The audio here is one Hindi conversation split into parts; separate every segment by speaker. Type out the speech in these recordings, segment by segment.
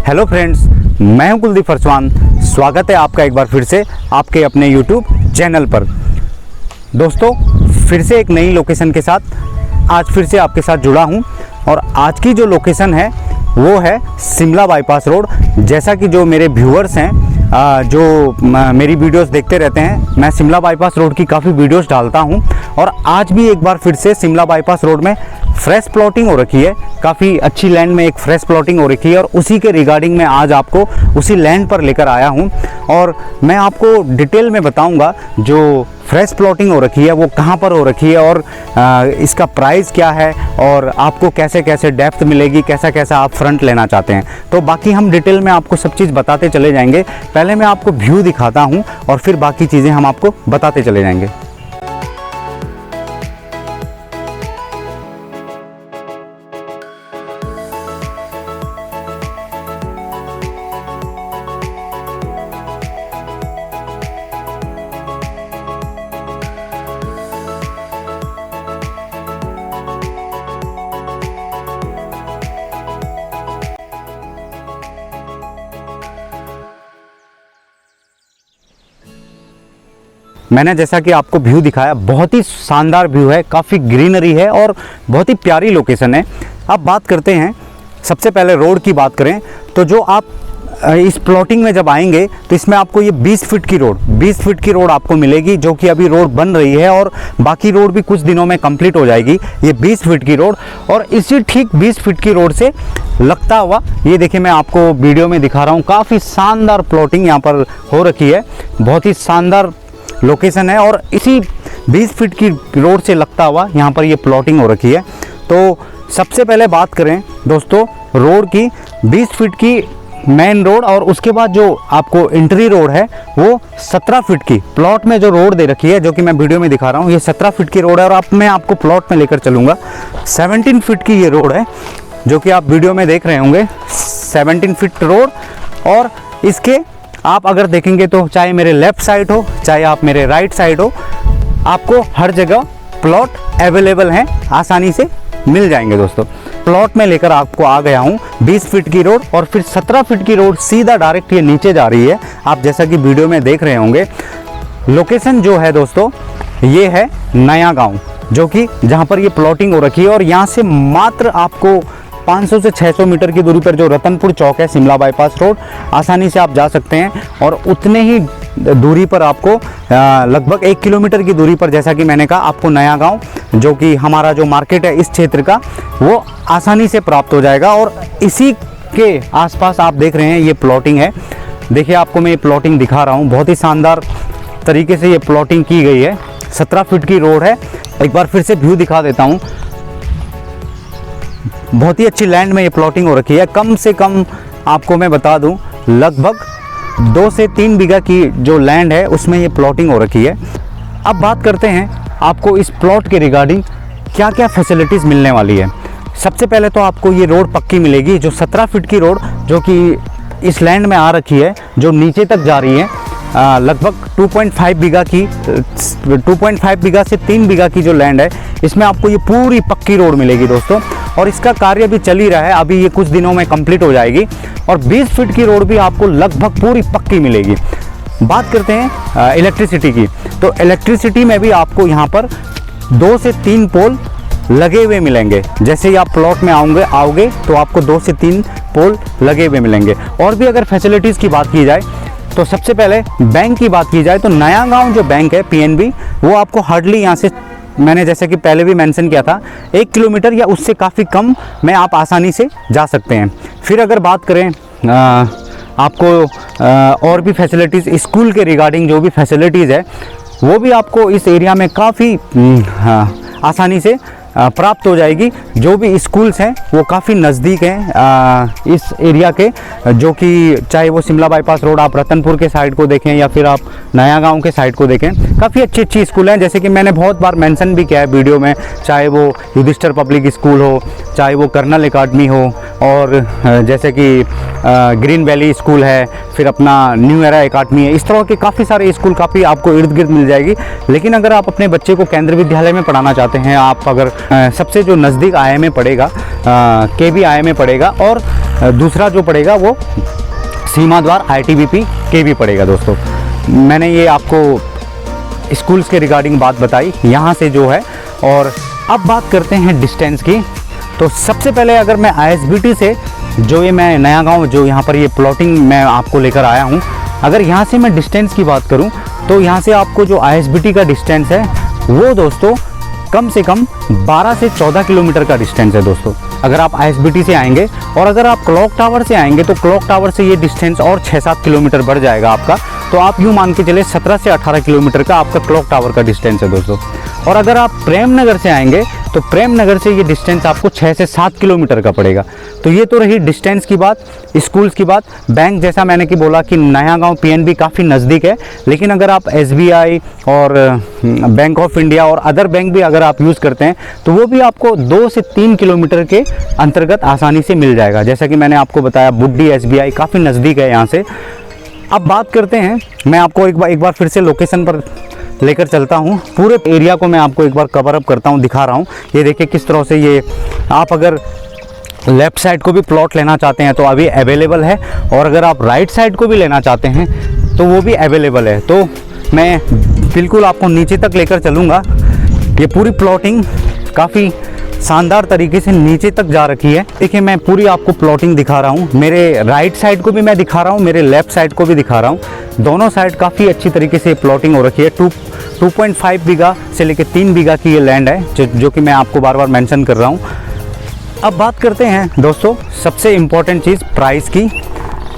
Speaker 1: हेलो फ्रेंड्स, मैं हूं कुलदीप फरसवान। स्वागत है आपका एक बार फिर से आपके अपने यूट्यूब चैनल पर। दोस्तों, फिर से एक नई लोकेशन के साथ आज फिर से आपके साथ जुड़ा हूं और आज की जो लोकेशन है वो है शिमला बाईपास रोड। जैसा कि जो मेरे व्यूअर्स हैं जो मेरी वीडियोस देखते रहते हैं, मैं शिमला बाईपास रोड की काफ़ी वीडियोस डालता हूं और आज भी एक बार फिर से शिमला बाईपास रोड में फ्रेश प्लॉटिंग हो रखी है। काफ़ी अच्छी लैंड में एक फ्रेश प्लॉटिंग हो रखी है और उसी के रिगार्डिंग मैं आज आपको उसी लैंड पर लेकर आया हूं और मैं आपको डिटेल में बताऊंगा जो फ्रेश प्लॉटिंग हो रखी है वो कहां पर हो रखी है और इसका प्राइस क्या है और आपको कैसे कैसे डेप्थ मिलेगी, कैसा कैसा आप फ्रंट लेना चाहते हैं। तो बाकी हम डिटेल में आपको सब चीज़ बताते चले जाएंगे। पहले मैं आपको व्यू दिखाता हूं और फिर बाकी चीज़ें हम आपको बताते चले जाएंगे। मैंने जैसा कि आपको व्यू दिखाया, बहुत ही शानदार व्यू है, काफ़ी ग्रीनरी है और बहुत ही प्यारी लोकेशन है। अब बात करते हैं, सबसे पहले रोड की बात करें तो जो आप इस प्लॉटिंग में जब आएंगे तो इसमें आपको ये 20 फीट की रोड आपको मिलेगी, जो कि अभी रोड बन रही है और बाकी रोड भी कुछ दिनों में कंप्लीट हो जाएगी। ये 20 फीट की रोड और इसी ठीक 20 फीट की रोड से लगता हुआ, ये देखिए मैं आपको वीडियो में दिखा रहा हूँ, काफ़ी शानदार प्लॉटिंग यहाँ पर हो रखी है। बहुत ही शानदार लोकेशन है और इसी 20 फीट की रोड से लगता हुआ यहाँ पर ये प्लॉटिंग हो रखी है। तो सबसे पहले बात करें दोस्तों रोड की, 20 फीट की मेन रोड और उसके बाद जो आपको एंट्री रोड है वो 17 फीट की प्लॉट में जो रोड दे रखी है, जो कि मैं वीडियो में दिखा रहा हूँ। ये 17 फीट की रोड है और मैं आपको प्लॉट में लेकर चलूँगा। 17 फीट की ये रोड है जो कि आप वीडियो में देख रहे होंगे, 17 फीट रोड। और इसके आप अगर देखेंगे तो चाहे मेरे लेफ़्ट साइड हो चाहे आप मेरे राइट साइड हो, आपको हर जगह प्लॉट अवेलेबल हैं, आसानी से मिल जाएंगे। दोस्तों, प्लॉट में लेकर आपको आ गया हूं 20 फीट की रोड और फिर 17 फीट की रोड सीधा डायरेक्ट ये नीचे जा रही है। आप जैसा कि वीडियो में देख रहे होंगे। लोकेशन जो है दोस्तों ये है नया गाँव, जो कि जहाँ पर ये प्लॉटिंग हो रखी है और यहाँ से मात्र आपको 500 से 600 मीटर की दूरी पर जो रतनपुर चौक है, शिमला बाईपास रोड, आसानी से आप जा सकते हैं। और उतने ही दूरी पर आपको लगभग 1 किलोमीटर की दूरी पर, जैसा कि मैंने कहा, आपको नया गांव, जो कि हमारा जो मार्केट है इस क्षेत्र का, वो आसानी से प्राप्त हो जाएगा। और इसी के आसपास आप देख रहे हैं ये प्लॉटिंग है। देखिए आपको मैं ये प्लॉटिंग दिखा रहा हूँ, बहुत ही शानदार तरीके से ये प्लॉटिंग की गई है। 17 फीट की रोड है। एक बार फिर से व्यू दिखा देता हूँ। बहुत ही अच्छी लैंड में ये प्लॉटिंग हो रखी है। कम से कम आपको मैं बता दूं, लगभग 2 से 3 बीघा की जो लैंड है उसमें ये प्लॉटिंग हो रखी है। अब बात करते हैं आपको इस प्लॉट के रिगार्डिंग क्या क्या फैसिलिटीज़ मिलने वाली है। सबसे पहले तो आपको ये रोड पक्की मिलेगी, जो 17 फीट की रोड जो कि इस लैंड में आ रखी है, जो नीचे तक जा रही है, लगभग 2.5 बीघा से 3 बीघा की जो लैंड है, इसमें आपको ये पूरी पक्की रोड मिलेगी दोस्तों। और इसका कार्य भी चल ही रहा है, अभी ये कुछ दिनों में कंप्लीट हो जाएगी। और 20 फीट की रोड भी आपको लगभग पूरी पक्की मिलेगी। बात करते हैं इलेक्ट्रिसिटी की, तो इलेक्ट्रिसिटी में भी आपको यहाँ पर 2 से 3 पोल लगे हुए मिलेंगे। जैसे ही आप प्लॉट में आओगे तो आपको 2 से 3 पोल लगे हुए मिलेंगे। और भी अगर फैसिलिटीज़ की बात की जाए तो सबसे पहले बैंक की बात की जाए तो नया गांव जो बैंक है PNB, वो आपको हार्डली यहाँ से, मैंने जैसे कि पहले भी मेंशन किया था, 1 किलोमीटर या उससे काफ़ी कम में आप आसानी से जा सकते हैं। फिर अगर बात करें आपको और भी फैसिलिटीज़, स्कूल के रिगार्डिंग जो भी फैसिलिटीज़ है वो भी आपको इस एरिया में काफ़ी आसानी से प्राप्त हो जाएगी। जो भी स्कूल्स हैं वो काफ़ी नज़दीक हैं इस एरिया के, जो कि चाहे वो शिमला बाईपास रोड आप रतनपुर के साइड को देखें या फिर आप नया गांव के साइड को देखें, काफ़ी अच्छी स्कूल हैं। जैसे कि मैंने बहुत बार मेंशन भी किया है वीडियो में, चाहे वो युधिष्ठिर पब्लिक स्कूल हो, चाहे वो कर्नल एकेडमी हो, और जैसे कि ग्रीन वैली स्कूल है, फिर अपना न्यू एरा एकेडमी है। इस तरह के काफ़ी सारे स्कूल काफ़ी आपको इर्द गिर्द मिल जाएगी। लेकिन अगर आप अपने बच्चे को केंद्रीय विद्यालय में पढ़ाना चाहते हैं, आप अगर सबसे जो नज़दीक IIM पड़ेगा, KB IIM पड़ेगा, और दूसरा जो पड़ेगा वो सीमा द्वार ITBP के भी पड़ेगा दोस्तों। मैंने ये आपको स्कूल्स के रिगार्डिंग बात बताई यहाँ से जो है। और अब बात करते हैं डिस्टेंस की। तो सबसे पहले अगर मैं ISBT से जो ये मैं नया गांव जो यहाँ पर ये प्लॉटिंग मैं आपको लेकर आया हूँ, अगर यहाँ से मैं डिस्टेंस की बात करूँ तो यहाँ से आपको जो ISBT का डिस्टेंस है वो दोस्तों कम से कम 12 से 14 किलोमीटर का डिस्टेंस है दोस्तों, अगर आप ISBT से आएंगे। और अगर आप क्लॉक टावर से आएंगे तो क्लॉक टावर से ये डिस्टेंस और 6-7 किलोमीटर बढ़ जाएगा आपका। तो आप यूँ मान के चले 17 से 18 किलोमीटर का आपका क्लॉक टावर का डिस्टेंस है दोस्तों। और अगर आप प्रेम नगर से आएंगे तो प्रेम नगर से ये डिस्टेंस आपको 6 से 7 किलोमीटर का पड़ेगा। तो ये तो रही डिस्टेंस की बात, स्कूल्स की बात। बैंक जैसा मैंने कि बोला कि नया गांव PNB काफ़ी नज़दीक है, लेकिन अगर आप SBI और बैंक ऑफ इंडिया और अदर बैंक भी अगर आप यूज़ करते हैं तो वो भी आपको 2 से 3 किलोमीटर के अंतर्गत आसानी से मिल जाएगा। जैसा कि मैंने आपको बताया बुड्डी SBI काफ़ी नज़दीक है यहाँ से। अब बात करते हैं, मैं आपको एक बार फिर से लोकेशन पर लेकर चलता हूँ। पूरे एरिया को मैं आपको एक बार कवर अप करता हूँ, दिखा रहा हूँ। ये देखिए किस तरह से ये आप अगर लेफ़्ट साइड को भी प्लॉट लेना चाहते हैं तो अभी अवेलेबल है, और अगर आप राइट साइड को भी लेना चाहते हैं तो वो भी अवेलेबल है। तो मैं बिल्कुल आपको नीचे तक लेकर चलूँगा। ये पूरी प्लॉटिंग काफ़ी शानदार तरीके से नीचे तक जा रखी है। देखिए मैं पूरी आपको प्लॉटिंग दिखा रहा हूँ, मेरे राइट साइड को भी मैं दिखा रहा हूँ, मेरे लेफ़्ट साइड को भी दिखा रहा हूँ। दोनों साइड काफ़ी अच्छी तरीके से प्लॉटिंग हो रखी है। 2.5 बीघा से लेकर 3 बीघा की ये लैंड है जो कि मैं आपको बार बार मेंशन कर रहा हूँ। अब बात करते हैं दोस्तों सबसे इम्पोर्टेंट चीज़ प्राइस की।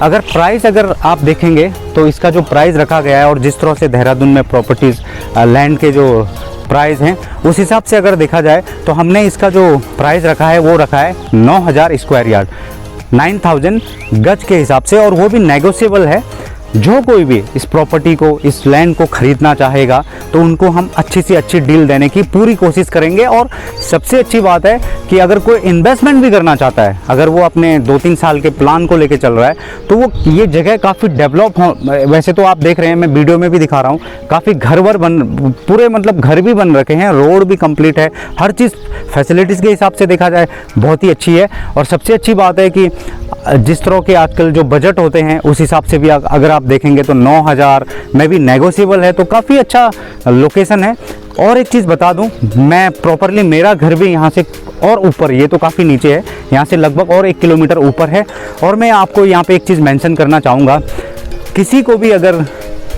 Speaker 1: अगर आप देखेंगे तो इसका जो प्राइस रखा गया है और जिस तरह से देहरादून में प्रॉपर्टीज़ लैंड के जो प्राइस हैं उस हिसाब से अगर देखा जाए तो हमने इसका जो प्राइस रखा है वो रखा है 9000 स्क्वायर यार्ड, 9000 गज के हिसाब से, और वो भी नेगोशिएबल है। जो कोई भी इस प्रॉपर्टी को, इस लैंड को ख़रीदना चाहेगा तो उनको हम अच्छी से अच्छी डील देने की पूरी कोशिश करेंगे। और सबसे अच्छी बात है कि अगर कोई इन्वेस्टमेंट भी करना चाहता है, अगर वो अपने 2-3 साल के प्लान को लेके चल रहा है तो वो ये जगह काफ़ी डेवलप हो। वैसे तो आप देख रहे हैं, मैं वीडियो में भी दिखा रहा हूँ, काफ़ी घर पूरे मतलब घर भी बन रखे हैं, रोड भी कंप्लीट है, हर चीज़ फैसिलिटीज़ के हिसाब से देखा जाए बहुत ही अच्छी है। और सबसे अच्छी बात है कि जिस तरह के आजकल जो बजट होते हैं उस हिसाब से भी अगर आप देखेंगे तो 9000 में भी नेगोशिएबल है, तो काफ़ी अच्छा लोकेशन है। और एक चीज़ बता दूं, मैं प्रॉपरली मेरा घर भी यहाँ से और ऊपर, ये तो काफ़ी नीचे है, यहाँ से लगभग और 1 किलोमीटर ऊपर है। और मैं आपको यहाँ पे एक चीज़ मेंशन करना चाहूँगा, किसी को भी अगर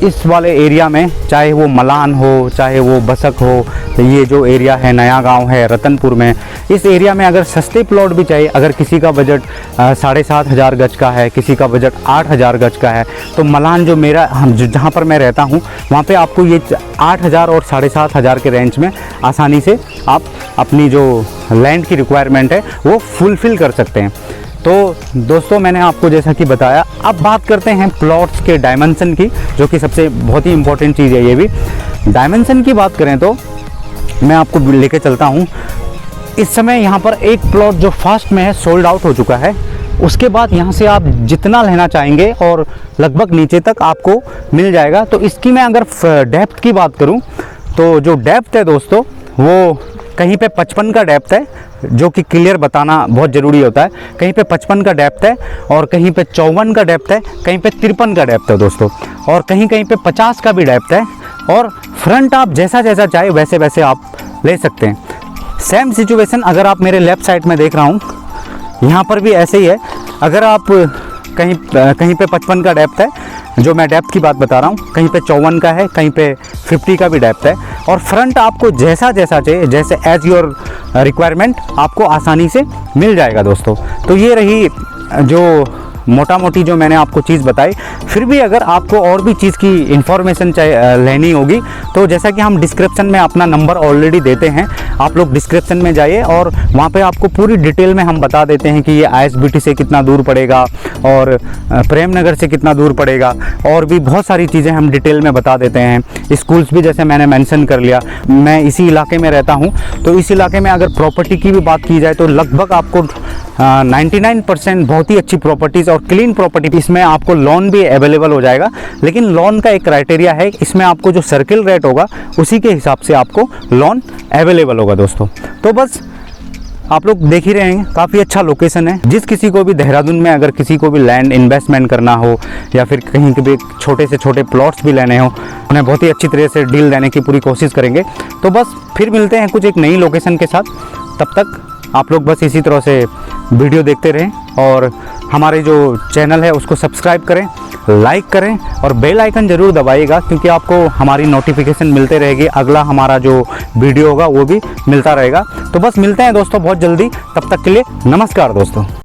Speaker 1: इस वाले एरिया में, चाहे वो मलान हो, चाहे वो बसक हो, ये जो एरिया है नया गांव है रतनपुर में, इस एरिया में अगर सस्ते प्लॉट भी चाहिए, अगर किसी का बजट 7500 गज का है, किसी का बजट 8000 गज का है, तो मलान जो जहाँ पर मैं रहता हूँ वहाँ पे आपको ये 8000 और 7500 के रेंज में आसानी से आप अपनी जो लैंड की रिक्वायरमेंट है वो फुलफ़िल कर सकते हैं। तो दोस्तों मैंने आपको जैसा कि बताया, अब बात करते हैं प्लॉट्स के डायमेंशन की, जो कि सबसे बहुत ही इम्पोर्टेंट चीज़ है। ये भी डायमेंशन की बात करें तो मैं आपको लेके चलता हूँ। इस समय यहाँ पर एक प्लॉट जो फर्स्ट में है सोल्ड आउट हो चुका है। उसके बाद यहाँ से आप जितना लेना चाहेंगे और लगभग नीचे तक आपको मिल जाएगा। तो इसकी मैं अगर डेप्थ की बात करूँ तो जो डेप्थ है दोस्तों वो कहीं पे 55 का डेप्थ है, जो कि क्लियर बताना बहुत ज़रूरी होता है। कहीं पे 55 का डेप्थ है और कहीं पे 54 का डेप्थ है, कहीं पे 53 का डेप्थ है दोस्तों, और कहीं कहीं पे 50 का भी डेप्थ है। और फ्रंट आप जैसा जैसा चाहे वैसे वैसे आप ले सकते हैं। सेम सिचुएशन अगर आप मेरे लेफ़्ट साइड में देख रहा हूँ, यहाँ पर भी ऐसे ही है। अगर आप कहीं पे 55 का डेप्थ है, जो मैं डेप्थ की बात बता रहा हूँ, कहीं पे 54 का है, कहीं पे 50 का भी डेप्थ है। और फ्रंट आपको जैसा जैसा चाहिए, जैसे एज योर रिक्वायरमेंट, आपको आसानी से मिल जाएगा दोस्तों। तो ये रही जो मोटा मोटी जो मैंने आपको चीज़ बताई। फिर भी अगर आपको और भी चीज़ की इन्फॉर्मेशन लेनी होगी तो जैसा कि हम डिस्क्रिप्शन में अपना नंबर ऑलरेडी देते हैं, आप लोग डिस्क्रिप्शन में जाइए और वहाँ पे आपको पूरी डिटेल में हम बता देते हैं कि ये ISBT से कितना दूर पड़ेगा और प्रेम नगर से कितना दूर पड़ेगा, और भी बहुत सारी चीज़ें हम डिटेल में बता देते हैं। स्कूल्स भी जैसे मैंने मेंशन कर लिया, मैं इसी इलाके में रहता हूँ, तो इस इलाके में अगर प्रॉपर्टी की भी बात की जाए तो लगभग आपको 99% बहुत ही अच्छी प्रॉपर्टीज़ और क्लीन प्रॉपर्टी, इसमें आपको लोन भी अवेलेबल हो जाएगा। लेकिन लोन का एक क्राइटेरिया है, इसमें आपको जो सर्किल रेट होगा उसी के हिसाब से आपको लोन अवेलेबल होगा दोस्तों। तो बस आप लोग देख ही रहे हैं, काफ़ी अच्छा लोकेशन है। जिस किसी को भी देहरादून में अगर किसी को भी लैंड इन्वेस्टमेंट करना हो या फिर कहीं के भी छोटे से छोटे प्लॉट्स भी लेने हो, उन्हें बहुत ही अच्छी तरह से डील देने की पूरी कोशिश करेंगे। तो बस फिर मिलते हैं कुछ एक नई लोकेशन के साथ। तब तक आप लोग बस इसी तरह से वीडियो देखते रहें और हमारे जो चैनल है उसको सब्सक्राइब करें, लाइक करें और बेल आइकन ज़रूर दबाइएगा, क्योंकि आपको हमारी नोटिफिकेशन मिलते रहेगी। अगला हमारा जो वीडियो होगा वो भी मिलता रहेगा। तो बस मिलते हैं दोस्तों बहुत जल्दी, तब तक के लिए नमस्कार दोस्तों।